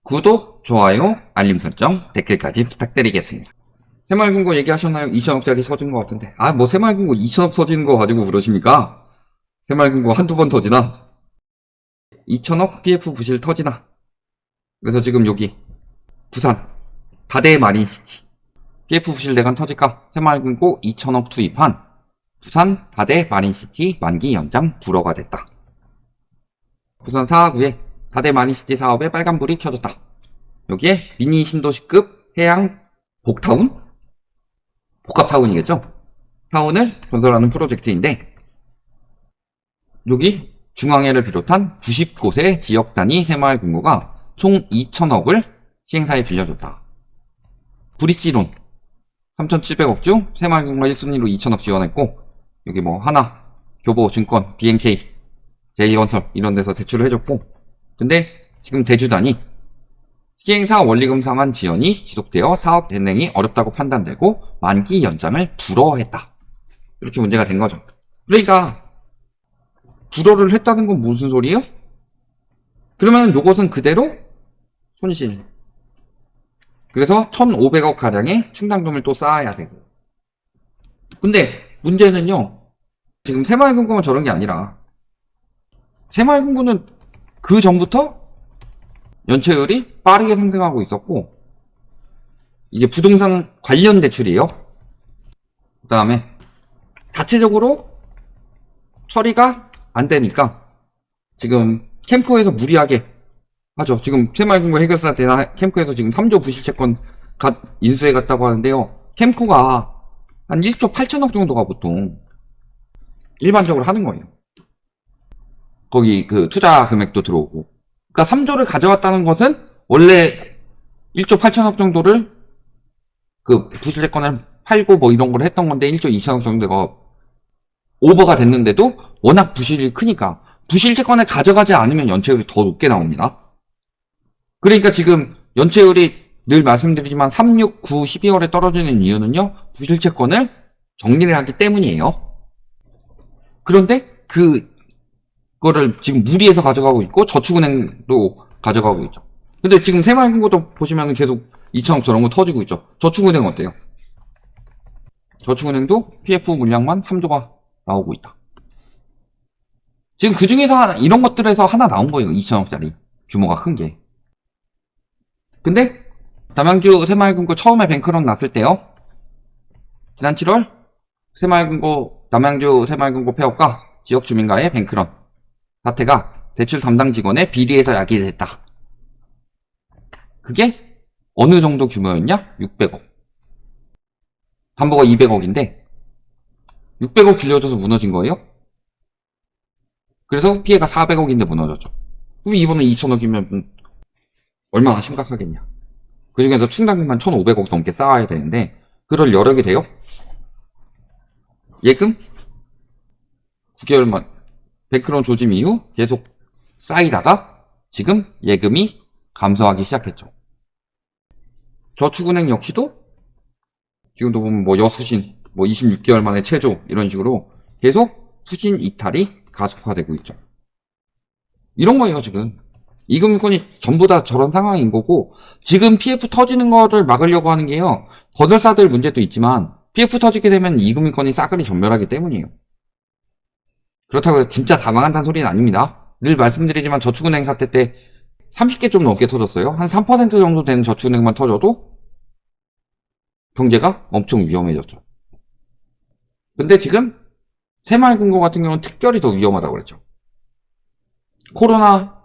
구독, 좋아요, 알림 설정, 댓글까지 부탁드리겠습니다. 새마을금고 얘기하셨나요? 2천억짜리 터진 것 같은데. 뭐 새마을금고 2천억 터지는 거 가지고 그러십니까? 새마을금고 한두 번 터지나? 2천억 PF 부실 터지나? 그래서 지금 여기 부산 다대 마린시티 PF 부실 대관 터질까? 새마을금고 2천억 투입한 부산 다대 마린시티 만기 연장 불허가 됐다. 부산 4구에 다대 마린시티 사업에 빨간불이 켜졌다. 여기에 미니 신도시급 해양 복타운? 복합타운이겠죠? 타운을 건설하는 프로젝트인데 여기 중앙회를 비롯한 90곳의 지역 단위 새마을금고가 총 2천억을 시행사에 빌려줬다. 브릿지론 3,700억 중 새마을금고가 1순위로 2천억 지원했고 여기 뭐 하나, 교보증권, BNK, 제2건설 이런 데서 대출을 해줬고 근데 지금 대주단이 시행사 원리금 상환 지연이 지속되어 사업 진행이 어렵다고 판단되고 만기 연장을 불허했다. 이렇게 문제가 된 거죠. 그러니까 불허를 했다는 건 무슨 소리예요? 그러면 요것은 그대로 손실. 그래서 1,500억 가량의 충당금을 또 쌓아야 되고. 근데 문제는요. 지금 새마을금고만 저런 게 아니라 새마을금고는 그 전부터 연체율이 빠르게 상승하고 있었고 이게 부동산 관련 대출이에요. 그 다음에 자체적으로 처리가 안 되니까 지금 캠코에서 무리하게 하죠. 지금 새마을금고 해결사 때나 캠코에서 지금 3조 부실채권 인수해 갔다고 하는데요. 캠코가 한 1조 8천억 정도가 보통 일반적으로 하는 거예요. 거기 그 투자 금액도 들어오고. 그러니까 3조를 가져왔다는 것은 원래 1조 8천억 정도를 그 부실채권을 팔고 뭐 이런 걸 했던 건데 1조 2천억 정도가 오버가 됐는데도 워낙 부실이 크니까 부실채권을 가져가지 않으면 연체율이 더 높게 나옵니다. 그러니까 지금 연체율이 늘 말씀드리지만 3, 6, 9, 12월에 떨어지는 이유는요. 부실채권을 정리를 하기 때문이에요. 그런데 그거를 지금 무리해서 가져가고 있고 저축은행도 가져가고 있죠. 근데 지금 새마을금고도 보시면 계속 2천억 저런 거 터지고 있죠. 저축은행 어때요? 저축은행도 PF 물량만 3조가 나오고 있다. 지금 그 중에서 이런 것들에서 하나 나온 거예요. 2천억짜리 규모가 큰 게. 근데 남양주 새마을금고 처음에 뱅크런 났을 때요. 지난 7월 남양주 새마을금고 폐업과 지역 주민과의 뱅크런 사태가 대출 담당 직원의 비리에서 야기됐다. 그게 어느 정도 규모였냐? 600억. 담보가 200억인데 600억 빌려줘서 무너진 거예요? 그래서 피해가 400억인데 무너졌죠. 그럼 이번에 2천억이면 얼마나 심각하겠냐. 그 중에서 충당금만 1,500억 넘게 쌓아야 되는데 그럴 여력이 돼요? 예금? 9개월만 뱅크런 조짐 이후 계속 쌓이다가 지금 예금이 감소하기 시작했죠. 저축은행 역시도 지금도 보면 뭐 여수신 26개월 만에 최저 이런 식으로 계속 수신 이탈이 가속화되고 있죠. 이런 거예요 지금. 이금융권이 전부 다 저런 상황인 거고 지금 PF 터지는 거를 막으려고 하는 게요. 거절사들 문제도 있지만 PF 터지게 되면 이금융권이 싸그리 전멸하기 때문이에요. 그렇다고 해서 진짜 다 망한다는 소리는 아닙니다. 늘 말씀드리지만 저축은행 사태 때 30개 좀 넘게 터졌어요. 한 3% 정도 되는 저축은행만 터져도 경제가 엄청 위험해졌죠. 근데 지금 새마을금고 같은 경우는 특별히 더 위험하다고 그랬죠. 코로나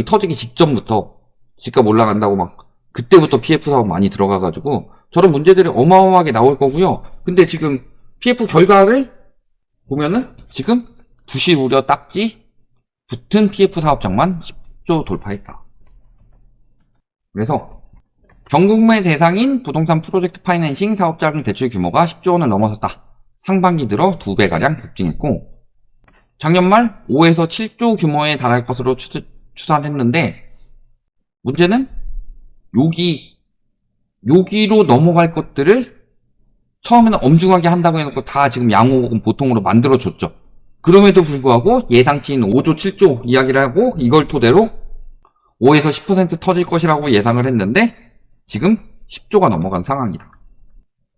터지기 직전부터 집값 올라간다고 막 그때부터 PF 사업 많이 들어가가지고 저런 문제들이 어마어마하게 나올 거고요. 근데 지금 PF 결과를 보면은 지금 부실 우려 딱지 붙은 PF 사업장만 10조 돌파했다. 그래서 경국매 대상인 부동산 프로젝트 파이낸싱 사업자금 대출 규모가 10조 원을 넘어섰다. 상반기 들어 2배가량 급증했고 작년 말 5에서 7조 규모에 달할 것으로 추산했는데 문제는 여기로 넘어갈 것들을 처음에는 엄중하게 한다고 해놓고 다 지금 양호금 보통으로 만들어줬죠. 그럼에도 불구하고 예상치인 5조 7조 이야기를 하고 이걸 토대로 5에서 10% 터질 것이라고 예상을 했는데 지금 10조가 넘어간 상황이다.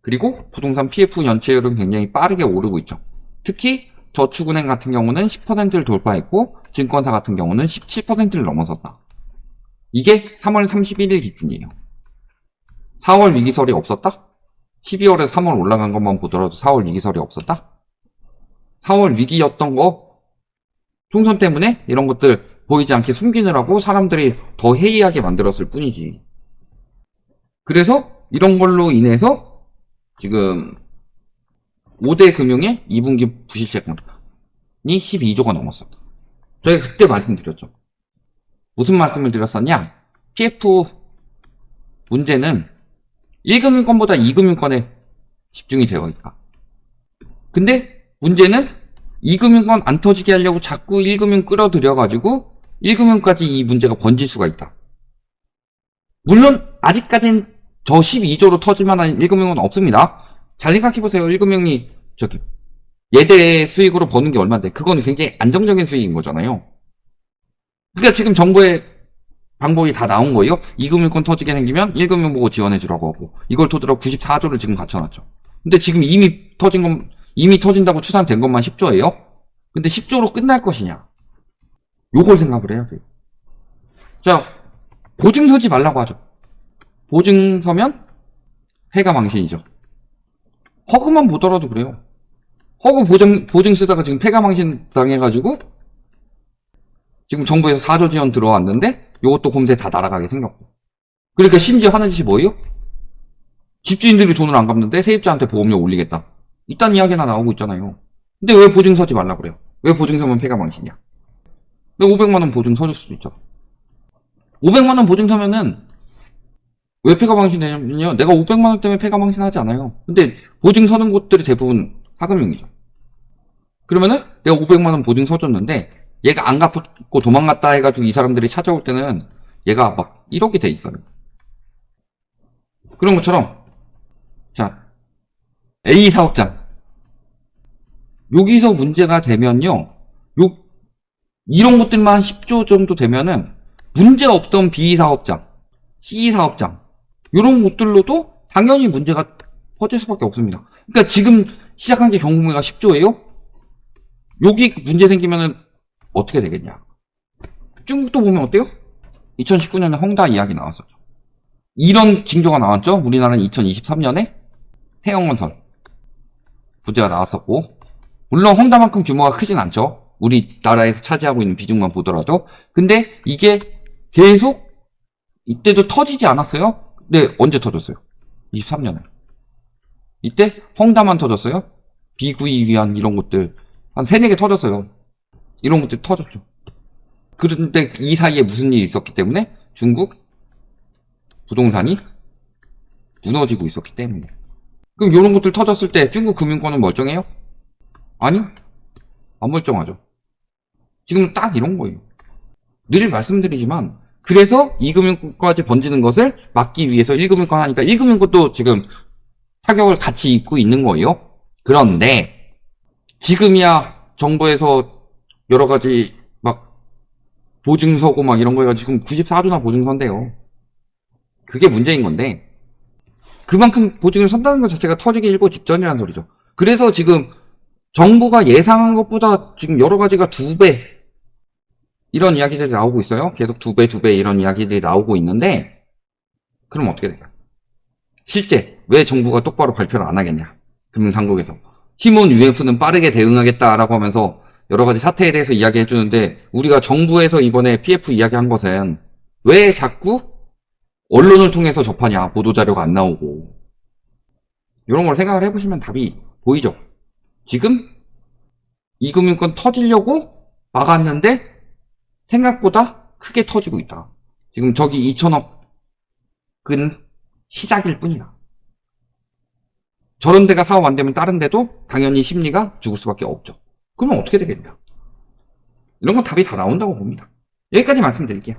그리고 부동산 PF 연체율은 굉장히 빠르게 오르고 있죠. 특히 저축은행 같은 경우는 10%를 돌파했고 증권사 같은 경우는 17%를 넘어섰다. 이게 3월 31일 기준이에요. 4월 위기설이 없었다? 12월에 3월 올라간 것만 보더라도 4월 위기설이 없었다? 4월 위기였던 거 총선 때문에 이런 것들 보이지 않게 숨기느라고 사람들이 더 해이하게 만들었을 뿐이지. 그래서 이런 걸로 인해서 지금 5대 금융의 2분기 부실채권이 12조가 넘었었다. 저희가 그때 말씀드렸죠. 무슨 말씀을 드렸었냐? PF 문제는 1금융권보다 2금융권에 집중이 되어 있다. 근데 문제는 2금융권 안 터지게 하려고 자꾸 1금융 끌어들여가지고 1금융까지 이 문제가 번질 수가 있다. 물론 아직까지는 저 12조로 터질 만한 1금융은 없습니다. 잘 생각해보세요. 1금융이 저기 예대 수익으로 버는 게 얼마인데 그건 굉장히 안정적인 수익인 거잖아요. 그러니까 지금 정부의 방법이 다 나온 거예요. 2금융권 터지게 생기면 1금융 보고 지원해주라고 하고 이걸 토대로 94조를 지금 갖춰놨죠. 근데 지금 이미 터진다고 추산된 것만 10조예요. 근데 10조로 끝날 것이냐? 요걸 생각을 해야 돼요. 자, 보증 서지 말라고 하죠. 보증 서면 회가 망신이죠. 허그만 보더라도 그래요. 허그 보증 쓰다가 지금 폐가 망신 당해가지고 지금 정부에서 4조 지원 들어왔는데 요것도 곰새 다 날아가게 생겼고. 그러니까 심지어 하는 짓이 뭐예요? 집주인들이 돈을 안 갚는데 세입자한테 보험료 올리겠다. 이딴 이야기나 나오고 있잖아요. 근데 왜 보증 서지 말라 그래요? 왜 보증 서면 폐가 망신이야? 왜 500만원 보증 서줄 수도 있죠. 500만원 보증 서면은 왜 폐가 망신되냐면요. 내가 500만원 때문에 폐가 망신하지 않아요. 근데 보증 서는 곳들이 대부분 하금융이죠. 그러면은 내가 500만원 보증 서줬는데 얘가 안 갚고 도망갔다 해가지고 이 사람들이 찾아올 때는 얘가 막 1억이 돼 있어요. 그런 것처럼 자 A 사업장 여기서 문제가 되면요. 이런 것들만 10조 정도 되면은 문제 없던 B 사업장, C 사업장 이런 것들로도 당연히 문제가 퍼질 수밖에 없습니다. 그러니까 지금 시작한 게 경매가 10조예요? 여기 문제 생기면은 어떻게 되겠냐? 중국도 보면 어때요? 2019년에 헝다 이야기 나왔었죠. 이런 징조가 나왔죠. 우리나라는 2023년에 해영건설 부재가 나왔었고 물론 헝다만큼 규모가 크진 않죠. 우리나라에서 차지하고 있는 비중만 보더라도. 근데 이게 계속 이때도 터지지 않았어요? 네, 언제 터졌어요? 23년에. 이때 헝다만 터졌어요. 비구이 위한 이런 것들 한 3-4개 터졌어요. 이런 것들이 터졌죠. 그런데 이 사이에 무슨 일이 있었기 때문에 중국 부동산이 무너지고 있었기 때문에. 그럼 이런 것들 터졌을 때 중국 금융권은 멀쩡해요? 아니, 안 멀쩡하죠. 지금 딱 이런 거예요. 늘 말씀드리지만 그래서 2금융권까지 번지는 것을 막기 위해서 1금융권 하니까 1금융권도 지금 타격을 같이 입고 있는 거예요. 그런데 지금이야 정부에서 여러 가지 막 보증서고 막 이런 거가 지금 94조나 보증서인데요. 그게 문제인 건데 그만큼 보증을 선다는 것 자체가 터지기 일보 직전이라는 소리죠. 그래서 지금 정부가 예상한 것보다 지금 여러 가지가 2배 이런 이야기들이 나오고 있어요. 계속 2배 이런 이야기들이 나오고 있는데 그럼 어떻게 될까요? 실제 왜 정부가 똑바로 발표를 안 하겠냐? 금융당국에서 힘은 UF는 빠르게 대응하겠다라고 하면서 여러 가지 사태에 대해서 이야기해 주는데 우리가 정부에서 이번에 PF 이야기한 것은 왜 자꾸 언론을 통해서 접하냐? 보도자료가 안 나오고 이런 걸 생각을 해보시면 답이 보이죠? 지금 이금융권 터지려고 막았는데 생각보다 크게 터지고 있다. 지금 저기 2천억은 시작일 뿐이다. 저런 데가 사업 안 되면 다른 데도 당연히 심리가 죽을 수밖에 없죠. 그러면 어떻게 되겠냐? 이런 건 답이 다 나온다고 봅니다. 여기까지 말씀드릴게요.